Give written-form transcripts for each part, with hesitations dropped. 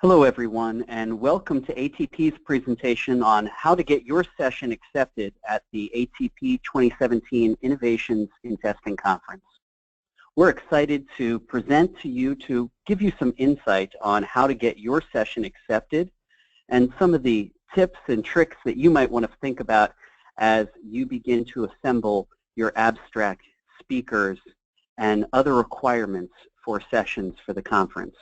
Hello everyone, and welcome to ATP's presentation on how to get your session accepted at the ATP 2017 Innovations in Testing Conference. We're excited to present to you to give you some insight on how to get your session accepted and some of the tips and tricks that you might want to think about as you begin to assemble your abstract, speakers, and other requirements for sessions for the conference.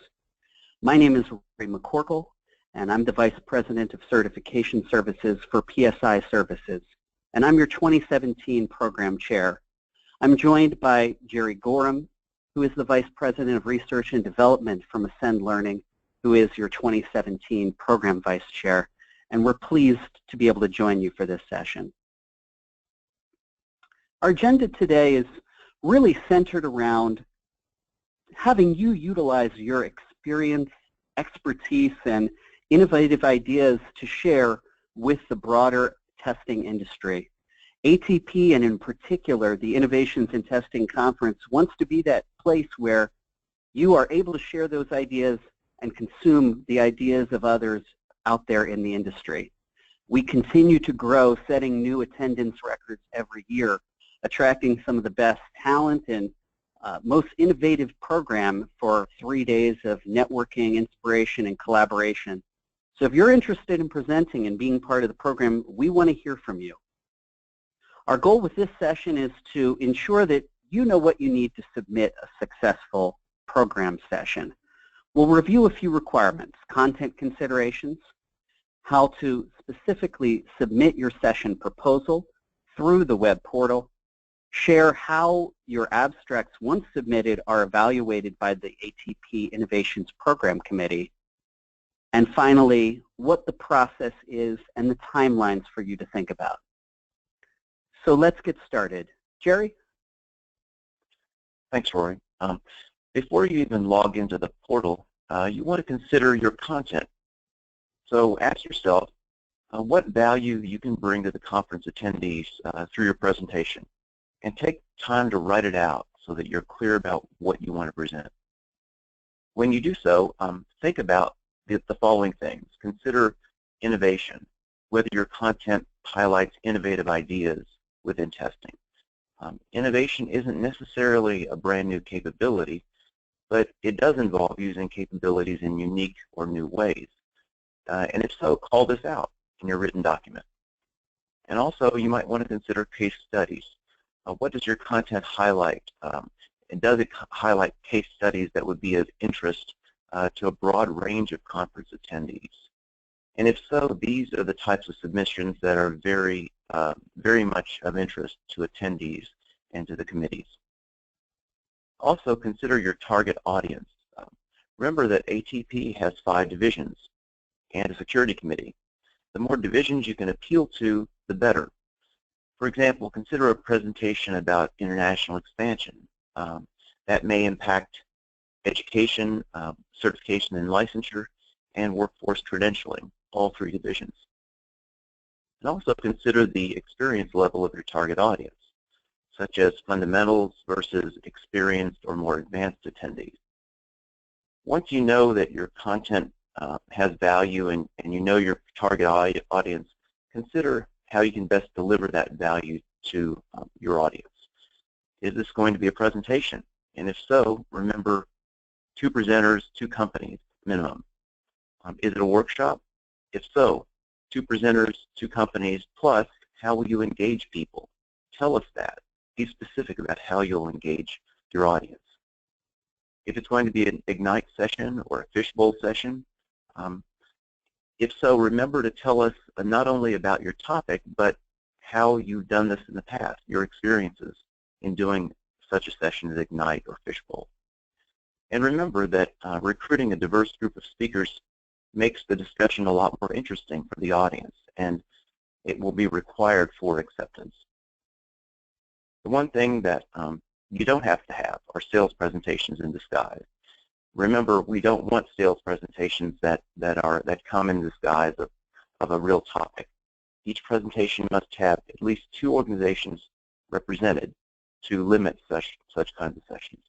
My name is Rory McCorkle, and I'm the Vice President of Certification Services for PSI Services, and I'm your 2017 Program Chair. I'm joined by Jerry Gorham, who is the Vice President of Research and Development from Ascend Learning, who is your 2017 Program Vice Chair, and we're pleased to be able to join you for this session. Our agenda today is really centered around having you utilize your experience, expertise, and innovative ideas to share with the broader testing industry. ATP, and in particular the Innovations in Testing Conference, wants to be that place where you are able to share those ideas and consume the ideas of others out there in the industry. We continue to grow, setting new attendance records every year, attracting some of the best talent and most innovative program for 3 days of networking, inspiration, and collaboration. So if you're interested in presenting and being part of the program, we want to hear from you. Our goal with this session is to ensure that you know what you need to submit a successful program session. We'll review a few requirements: content considerations, how to specifically submit your session proposal through the web portal, share how your abstracts, once submitted, are evaluated by the ATP Innovations Program Committee, and finally, what the process is and the timelines for you to think about. So let's get started. Jerry? Thanks, Rory. Before you even log into the portal, you want to consider your content. So ask yourself what value you can bring to the conference attendees through your presentation. And take time to write it out so that you're clear about what you want to present. When you do so, think about the following things. Consider innovation, whether your content highlights innovative ideas within testing. Innovation isn't necessarily a brand new capability, but it does involve using capabilities in unique or new ways. And if so, call this out in your written document. And also, you might want to consider case studies. What does your content highlight? And does it highlight case studies that would be of interest to a broad range of conference attendees? And if so, these are the types of submissions that are very much of interest to attendees and to the committees. Also, consider your target audience. Remember that ATP has 5 divisions and a security committee. The more divisions you can appeal to, the better. For example, consider a presentation about international expansion. That may impact education, certification and licensure, and workforce credentialing, all 3 divisions. And also consider the experience level of your target audience, such as fundamentals versus experienced or more advanced attendees. Once you know that your content has value and you know your target audience, consider how you can best deliver that value to your audience. Is this going to be a presentation? And if so, remember 2 presenters, 2 companies minimum. Is it a workshop? If so, 2 presenters, 2 companies, plus how will you engage people? Tell us that. Be specific about how you'll engage your audience. If it's going to be an Ignite session or a fishbowl session, if so, remember to tell us not only about your topic, but how you've done this in the past, your experiences in doing such a session as Ignite or Fishbowl. And remember that recruiting a diverse group of speakers makes the discussion a lot more interesting for the audience, and it will be required for acceptance. The one thing that you don't have to have are sales presentations in disguise. Remember, we don't want sales presentations that come in disguise of a real topic. Each presentation must have at least 2 organizations represented to limit such kinds of sessions.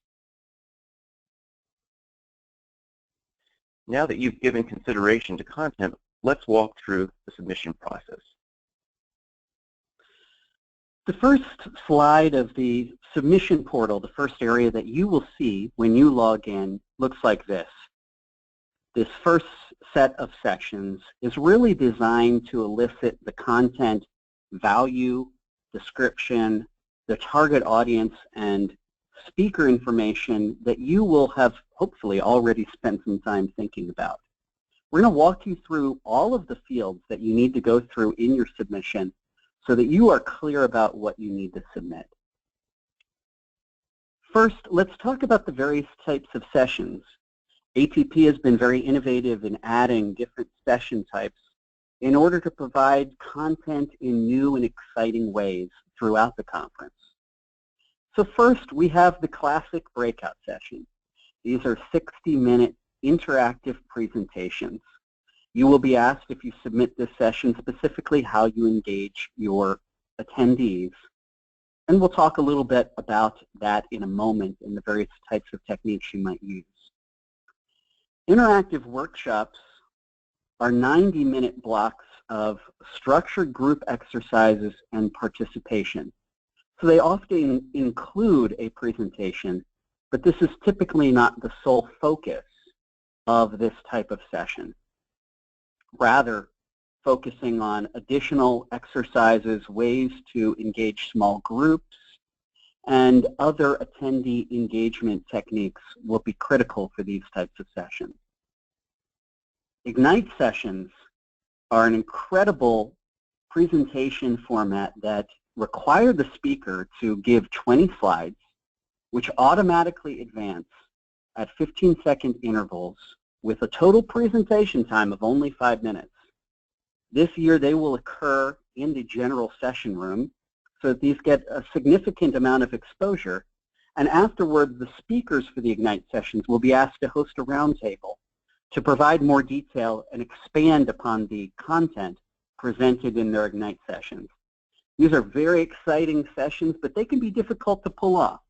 Now that you've given consideration to content, let's walk through the submission process. The first slide of the submission portal, the first area that you will see when you log in, looks like this. This first set of sections is really designed to elicit the content value, description, the target audience, and speaker information that you will have hopefully already spent some time thinking about. We're going to walk you through all of the fields that you need to go through in your submission so that you are clear about what you need to submit. First, let's talk about the various types of sessions. ATP has been very innovative in adding different session types in order to provide content in new and exciting ways throughout the conference. So first, we have the classic breakout session. These are 60-minute interactive presentations. You will be asked if you submit this session specifically how you engage your attendees. And we'll talk a little bit about that in a moment and the various types of techniques you might use. Interactive workshops are 90-minute blocks of structured group exercises and participation. So they often include a presentation, but this is typically not the sole focus of this type of session. Rather, focusing on additional exercises, ways to engage small groups, and other attendee engagement techniques will be critical for these types of sessions. Ignite sessions are an incredible presentation format that require the speaker to give 20 slides, which automatically advance at 15-second intervals with a total presentation time of only 5 minutes. This year they will occur in the general session room, so that these get a significant amount of exposure, and afterward the speakers for the Ignite sessions will be asked to host a roundtable to provide more detail and expand upon the content presented in their Ignite sessions. These are very exciting sessions, but they can be difficult to pull off.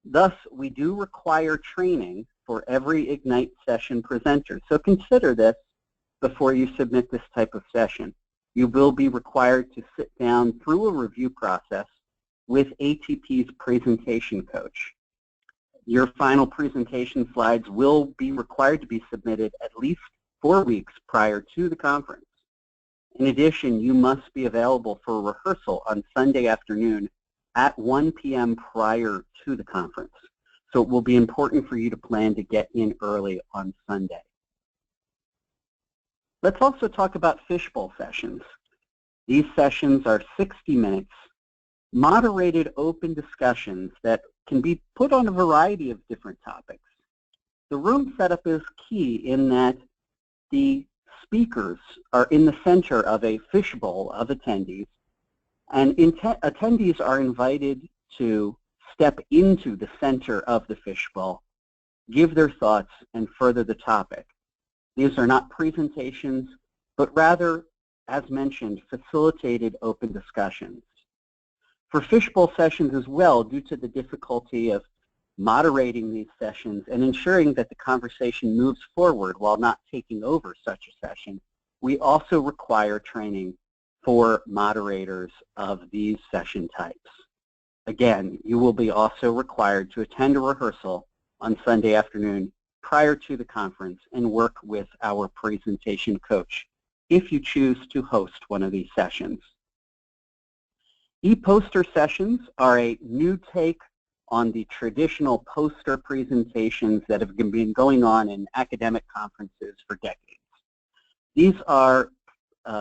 Thus, we do require training for every Ignite session presenter. So consider this before you submit this type of session. You will be required to sit down through a review process with ATP's presentation coach. Your final presentation slides will be required to be submitted at least 4 weeks prior to the conference. In addition, you must be available for rehearsal on Sunday afternoon at 1 p.m. prior to the conference. So it will be important for you to plan to get in early on Sunday. Let's also talk about fishbowl sessions. These sessions are 60 minutes, moderated open discussions that can be put on a variety of different topics. The room setup is key in that the speakers are in the center of a fishbowl of attendees, and attendees are invited to step into the center of the fishbowl, give their thoughts, and further the topic. These are not presentations, but rather, as mentioned, facilitated open discussions. For fishbowl sessions as well, due to the difficulty of moderating these sessions and ensuring that the conversation moves forward while not taking over such a session, we also require training for moderators of these session types. Again, you will be also required to attend a rehearsal on Sunday afternoon prior to the conference and work with our presentation coach if you choose to host one of these sessions. E-poster sessions are a new take on the traditional poster presentations that have been going on in academic conferences for decades. These are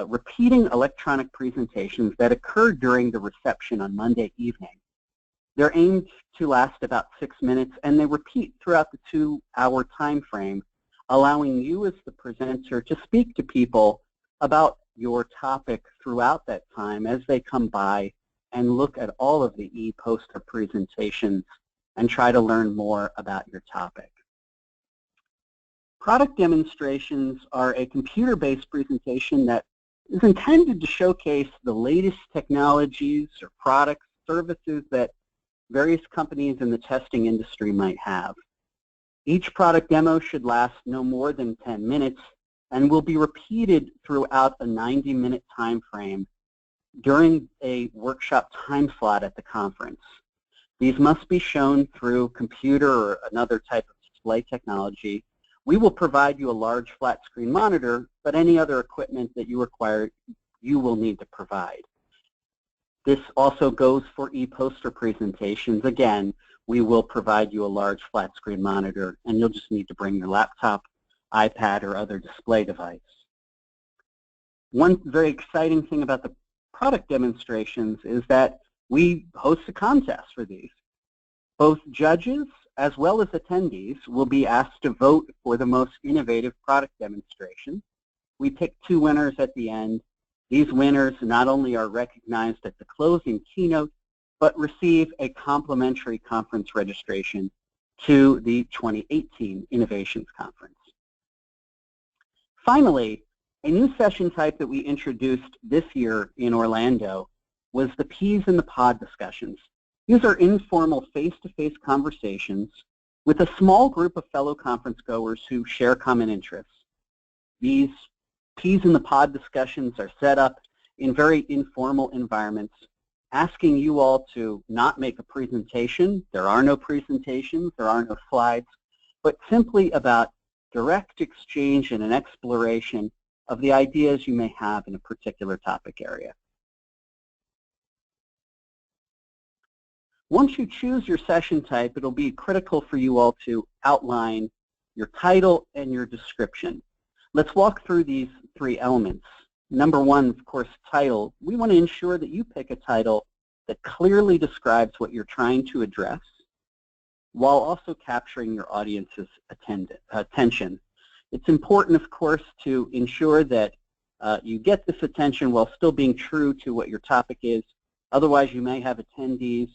repeating electronic presentations that occur during the reception on Monday evening. They're aimed to last about 6 minutes, and they repeat throughout the 2-hour time frame, allowing you as the presenter to speak to people about your topic throughout that time as they come by and look at all of the e-poster presentations and try to learn more about your topic. Product demonstrations are a computer-based presentation that is intended to showcase the latest technologies or products, services that various companies in the testing industry might have. Each product demo should last no more than 10 minutes and will be repeated throughout a 90-minute time frame during a workshop time slot at the conference. These must be shown through computer or another type of display technology. We will provide you a large flat screen monitor, but any other equipment that you require, you will need to provide. This also goes for e-poster presentations. Again, we will provide you a large flat screen monitor, and you'll just need to bring your laptop, iPad, or other display device. One very exciting thing about the product demonstrations is that we host a contest for these. Both judges as well as attendees will be asked to vote for the most innovative product demonstration. We pick 2 winners at the end. These winners not only are recognized at the closing keynote, but receive a complimentary conference registration to the 2018 Innovations Conference. Finally, a new session type that we introduced this year in Orlando was the peas in the pod discussions. These are informal face-to-face conversations with a small group of fellow conference goers who share common interests. These peas in the pod discussions are set up in very informal environments, asking you all to not make a presentation. There are no presentations, there are no slides, but simply about direct exchange and an exploration of the ideas you may have in a particular topic area. Once you choose your session type, it'll be critical for you all to outline your title and your description. Let's walk through these 3 elements. Number 1, of course, title. We want to ensure that you pick a title that clearly describes what you're trying to address while also capturing your audience's attention. It's important, of course, to ensure that you get this attention while still being true to what your topic is. Otherwise, you may have attendees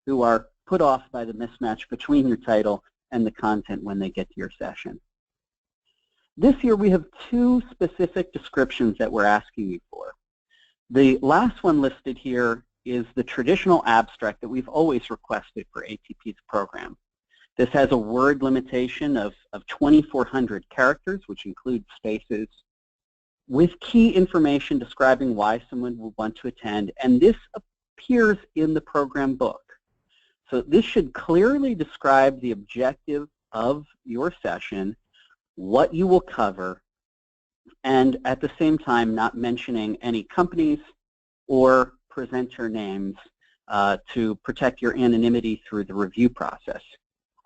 who are put off by the mismatch between your title and the content when they get to your session. This year, we have 2 specific descriptions that we're asking you for. The last one listed here is the traditional abstract that we've always requested for ATP's program. This has a word limitation of 2,400 characters, which includes spaces, with key information describing why someone will want to attend, and this appears in the program book. So this should clearly describe the objective of your session, what you will cover, and at the same time not mentioning any companies or presenter names to protect your anonymity through the review process.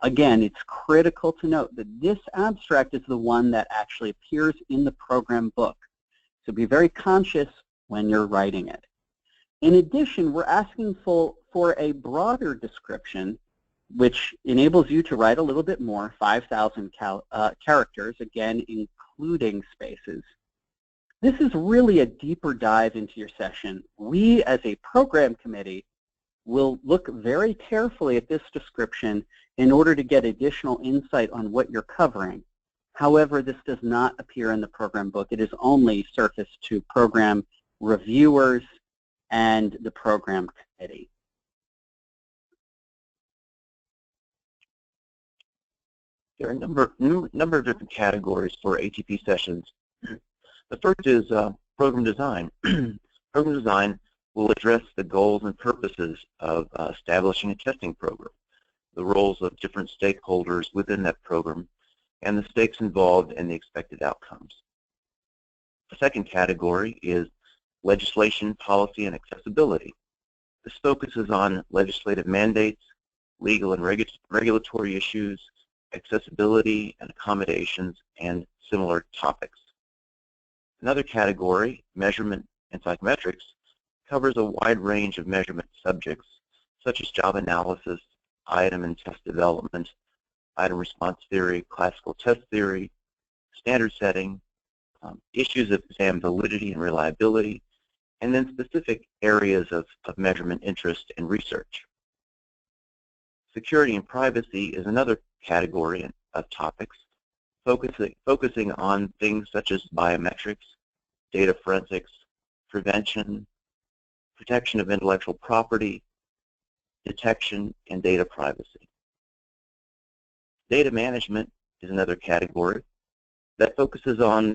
Again, it's critical to note that this abstract is the one that actually appears in the program book. So be very conscious when you're writing it. In addition, we're asking for a broader description, which enables you to write a little bit more, 5,000 characters, again, including spaces. This is really a deeper dive into your session. We, as a program committee, will look very carefully at this description in order to get additional insight on what you're covering. However, this does not appear in the program book. It is only surfaced to program reviewers and the program committee. There are a number of different categories for ATP sessions. The first is program design. Program design will address the goals and purposes of establishing a testing program, the roles of different stakeholders within that program, and the stakes involved and the expected outcomes. The second category is legislation, policy, and accessibility. This focuses on legislative mandates, legal and regulatory issues, accessibility and accommodations, and similar topics. Another category, measurement and psychometrics, covers a wide range of measurement subjects such as job analysis, item and test development, item response theory, classical test theory, standard setting, issues of exam validity and reliability, and then specific areas of measurement interest and research. Security and privacy is another category of topics, focusing on things such as biometrics, data forensics, prevention, protection of intellectual property, detection, and data privacy. Data management is another category that focuses on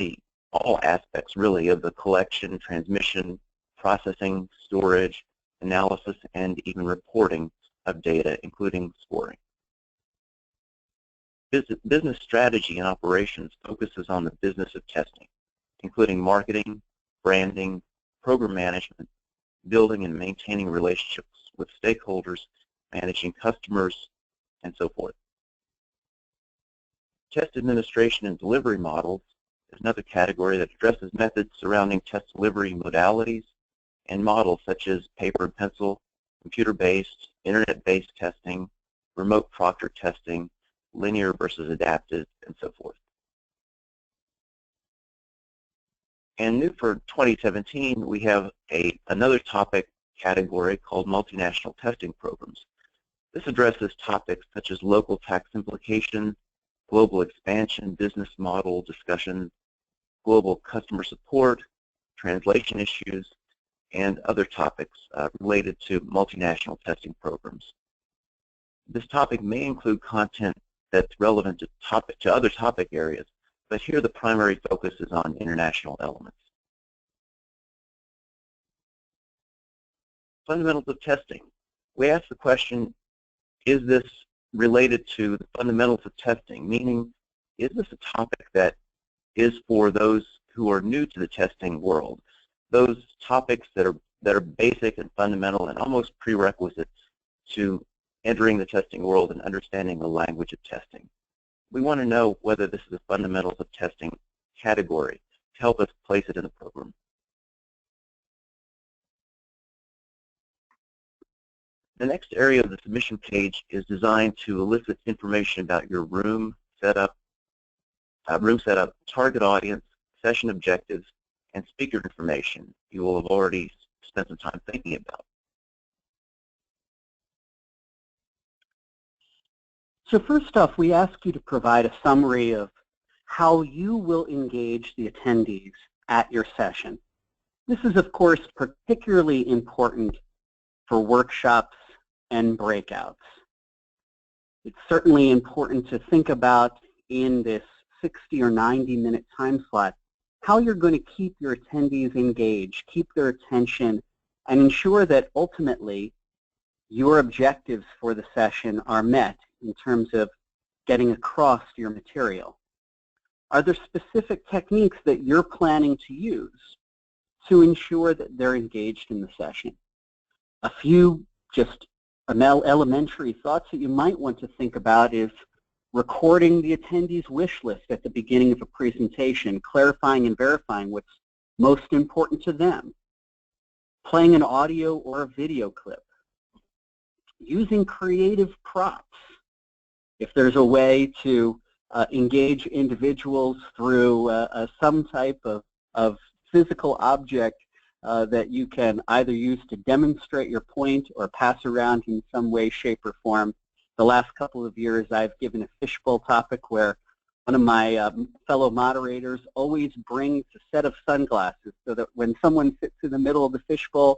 all aspects, really, of the collection, transmission, processing, storage, analysis, and even reporting of data, including scoring. Business strategy and operations focuses on the business of testing, including marketing, branding, program management, building and maintaining relationships with stakeholders, managing customers, and so forth. Test administration and delivery models is another category that addresses methods surrounding test delivery modalities and models such as paper and pencil, computer-based, internet-based testing, remote proctor testing, linear versus adaptive, and so forth. And new for 2017, we have another topic category called multinational testing programs. This addresses topics such as local tax implications, global expansion, business model discussion, global customer support, translation issues, and other topics related to multinational testing programs. This topic may include content that's relevant to other topic areas, but here the primary focus is on international elements. Fundamentals of testing. We ask the question, is this related to the fundamentals of testing? Meaning, is this a topic that is for those who are new to the testing world? Those topics that are basic and fundamental and almost prerequisites to entering the testing world and understanding the language of testing. We want to know whether this is a fundamentals of testing category to help us place it in the program. The next area of the submission page is designed to elicit information about your room setup, target audience, session objectives, and speaker information you will have already spent some time thinking about. So first off, we ask you to provide a summary of how you will engage the attendees at your session. This is, of course, particularly important for workshops and breakouts. It's certainly important to think about in this 60 or 90-minute time slot how you're going to keep your attendees engaged, keep their attention, and ensure that ultimately your objectives for the session are met in terms of getting across your material. Are there specific techniques that you're planning to use to ensure that they're engaged in the session? A few just elementary thoughts that you might want to think about is recording the attendees' wish list at the beginning of a presentation, clarifying and verifying what's most important to them, playing an audio or a video clip, using creative props. If there's a way to engage individuals through some type of physical object that you can either use to demonstrate your point or pass around in some way, shape, or form. The last couple of years I've given a fishbowl topic where one of my fellow moderators always brings a set of sunglasses so that when someone sits in the middle of the fishbowl,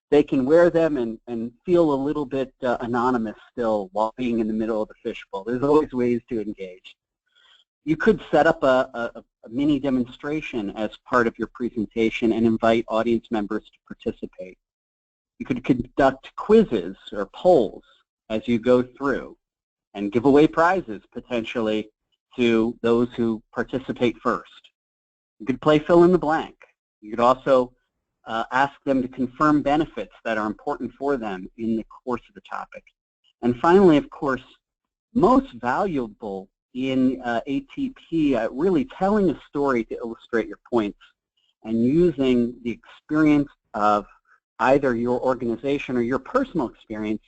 they can wear them and feel a little bit anonymous still while being in the middle of the fishbowl. There's always ways to engage. You could set up a mini demonstration as part of your presentation and invite audience members to participate. You could conduct quizzes or polls as you go through and give away prizes potentially to those who participate first. You could play fill in the blank. You could also ask them to confirm benefits that are important for them in the course of the topic. And finally, of course, most valuable in ATP, really telling a story to illustrate your points and using the experience of either your organization or your personal experience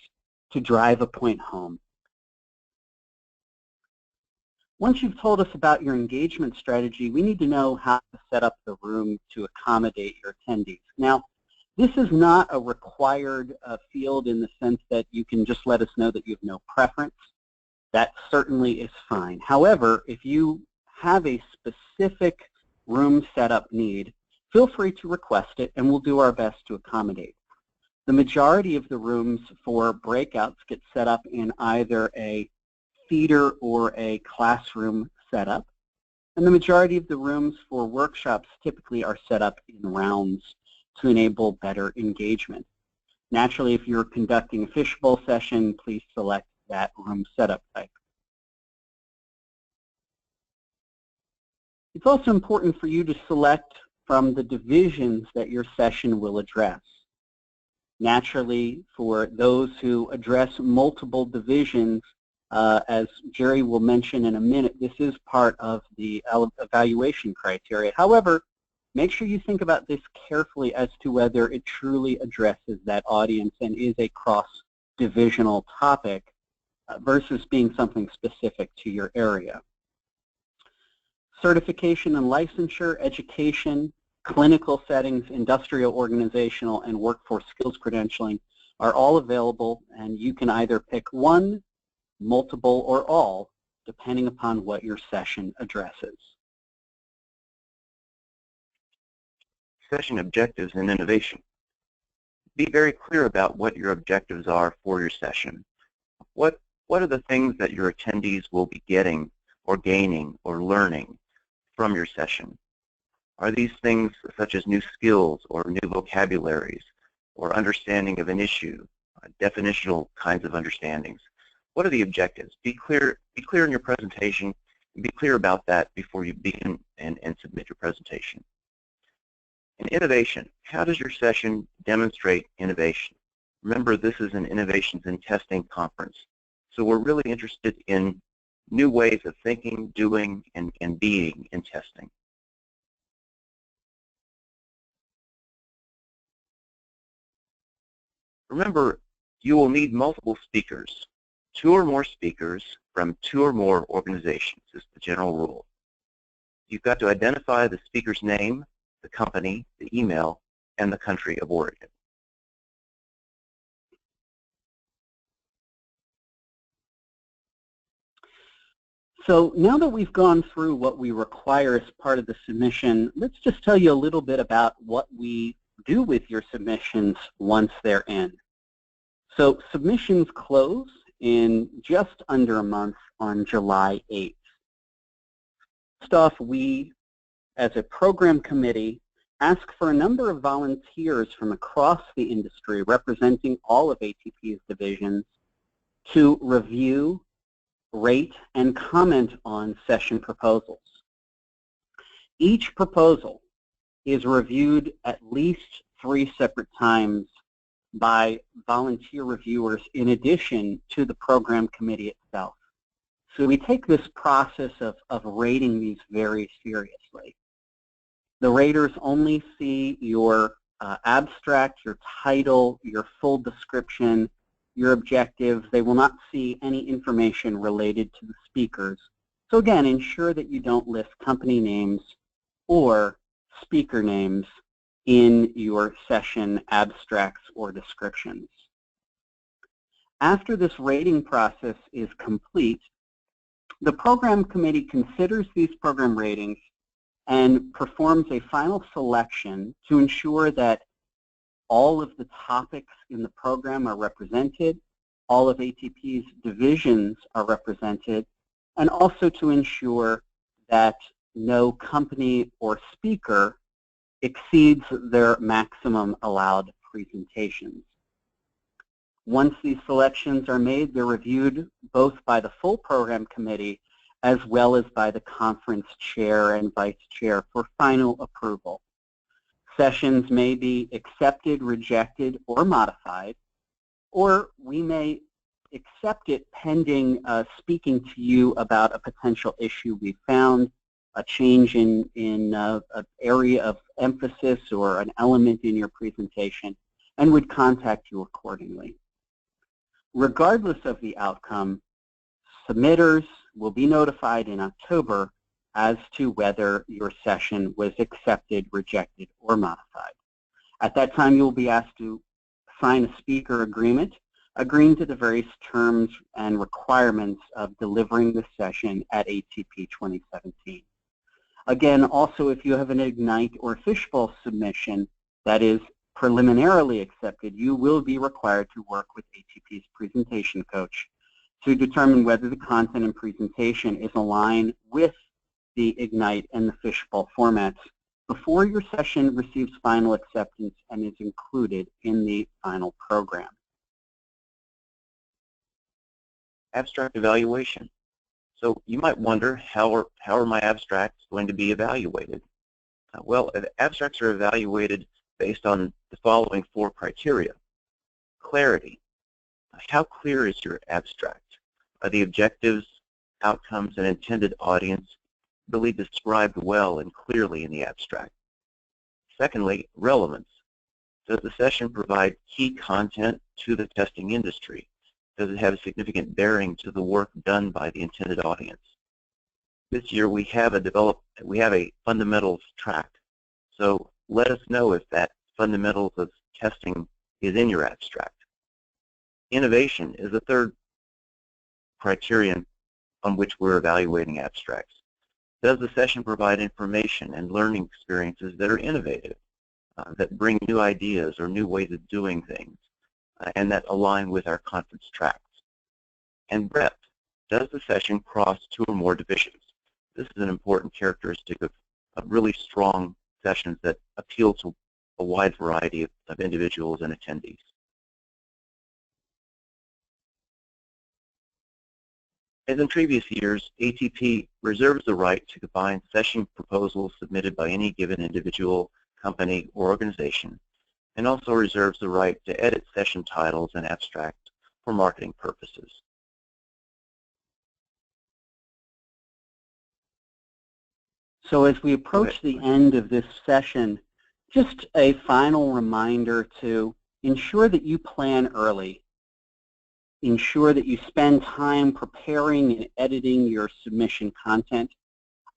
to drive a point home. Once you've told us about your engagement strategy, we need to know how to set up the room to accommodate your attendees. Now, this is not a required field in the sense that you can just let us know that you have no preference. That certainly is fine. However, if you have a specific room setup need, feel free to request it and we'll do our best to accommodate. The majority of the rooms for breakouts get set up in either a theater or a classroom setup. And the majority of the rooms for workshops typically are set up in rounds to enable better engagement. Naturally, if you're conducting a fishbowl session, please select that room setup type. It's also important for you to select from the divisions that your session will address. Naturally, for those who address multiple divisions, as Jerry will mention in a minute, this is part of the evaluation criteria. However, make sure you think about this carefully as to whether it truly addresses that audience and is a cross-divisional topic versus being something specific to your area. Certification and licensure, education, clinical settings, industrial, organizational, and workforce skills credentialing are all available, and you can either pick one, multiple, or all, depending upon what your session addresses. Session objectives and innovation. Be very clear about what your objectives are for your session. What are the things that your attendees will be getting or gaining or learning from your session? Are these things such as new skills or new vocabularies or understanding of an issue, definitional kinds of understandings? What are the objectives? Be clear in your presentation, and be clear about that before you begin and submit your presentation. And innovation, how does your session demonstrate innovation? Remember, this is an innovations in testing conference, so we're really interested in new ways of thinking, doing, and being in testing. Remember, you will need multiple speakers. 2 or more speakers from 2 or more organizations is the general rule. You've got to identify the speaker's name, the company, the email, and the country of origin. So now that we've gone through what we require as part of the submission, let's just tell you a little bit about what we do with your submissions once they're in. So submissions close in just under a month on July 8th. First off, we, as a program committee, ask for a number of volunteers from across the industry representing all of ATP's divisions to review, rate, and comment on session proposals. Each proposal is reviewed at least 3 separate times by volunteer reviewers in addition to the program committee itself. So we take this process of rating these very seriously. The raters only see your abstract, your title, your full description, your objectives. They will not see any information related to the speakers. So again, ensure that you don't list company names or speaker names in your session abstracts or descriptions. After this rating process is complete, the program committee considers these program ratings and performs a final selection to ensure that all of the topics in the program are represented, all of ATP's divisions are represented, and also to ensure that no company or speaker exceeds their maximum allowed presentations. Once these selections are made, they're reviewed both by the full program committee as well as by the conference chair and vice chair for final approval. Sessions may be accepted, rejected, or modified, or we may accept it pending speaking to you about a potential issue we found, a change in an area of emphasis or an element in your presentation, and would contact you accordingly. Regardless of the outcome, submitters will be notified in October as to whether your session was accepted, rejected, or modified. At that time, you will be asked to sign a speaker agreement, agreeing to the various terms and requirements of delivering the session at ATP 2017. Again, also, if you have an Ignite or Fishbowl submission that is preliminarily accepted, you will be required to work with ATP's presentation coach to determine whether the content and presentation is aligned with the Ignite and the Fishbowl formats before your session receives final acceptance and is included in the final program. Abstract evaluation. So you might wonder, how are my abstracts going to be evaluated? Well, abstracts are evaluated based on the following 4 criteria. Clarity. How clear is your abstract? Are the objectives, outcomes, and intended audience really described well and clearly in the abstract? Secondly, relevance. Does the session provide key content to the testing industry? Does it have a significant bearing to the work done by the intended audience? This year we have a fundamentals track, so let us know if that fundamentals of testing is in your abstract. Innovation is the third criterion on which we're evaluating abstracts. Does the session provide information and learning experiences that are innovative, that bring new ideas or new ways of doing things, and that align with our conference tracks? And breadth. Does the session cross 2 or more divisions? This is an important characteristic of really strong sessions that appeal to a wide variety of individuals and attendees. As in previous years, ATP reserves the right to combine session proposals submitted by any given individual, company, or organization, and also reserves the right to edit session titles and abstracts for marketing purposes. So as we approach the end of this session, just a final reminder to ensure that you plan early. Ensure that you spend time preparing and editing your submission content.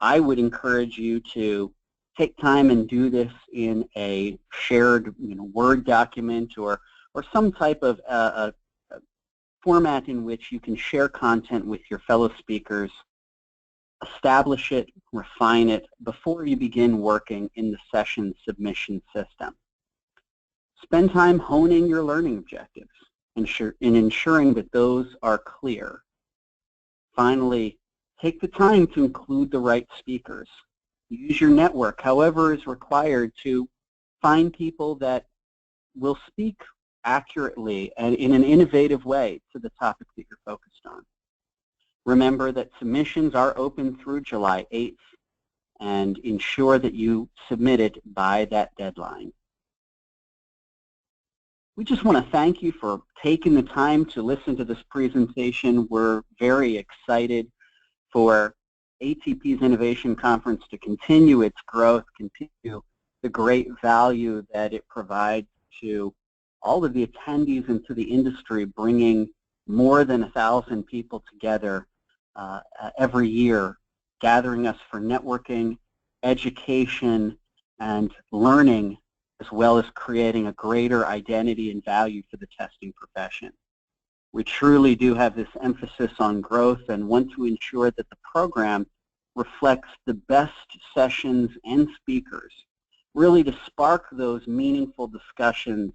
I would encourage you to take time and do this in a shared Word document or some type of format in which you can share content with your fellow speakers. Establish it, refine it before you begin working in the session submission system. Spend time honing your learning objectives and ensuring that those are clear. Finally, take the time to include the right speakers. Use your network, however is required, to find people that will speak accurately and in an innovative way to the topic that you're focused on. Remember that submissions are open through July 8th, and ensure that you submit it by that deadline. We just want to thank you for taking the time to listen to this presentation. We're very excited for ATP's Innovation Conference to continue its growth, continue the great value that it provides to all of the attendees and to the industry, bringing more than 1,000 people together every year, gathering us for networking, education, and learning, as well as creating a greater identity and value for the testing profession. We truly do have this emphasis on growth and want to ensure that the program reflects the best sessions and speakers, really to spark those meaningful discussions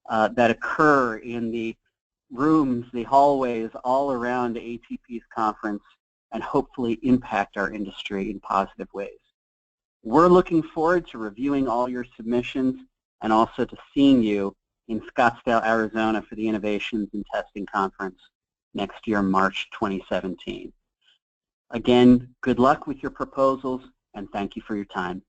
that occur in the rooms, the hallways all around ATP's conference, and hopefully impact our industry in positive ways. We're looking forward to reviewing all your submissions and also to seeing you in Scottsdale, Arizona for the Innovations in Testing Conference next year, March 2017. Again, good luck with your proposals, and thank you for your time.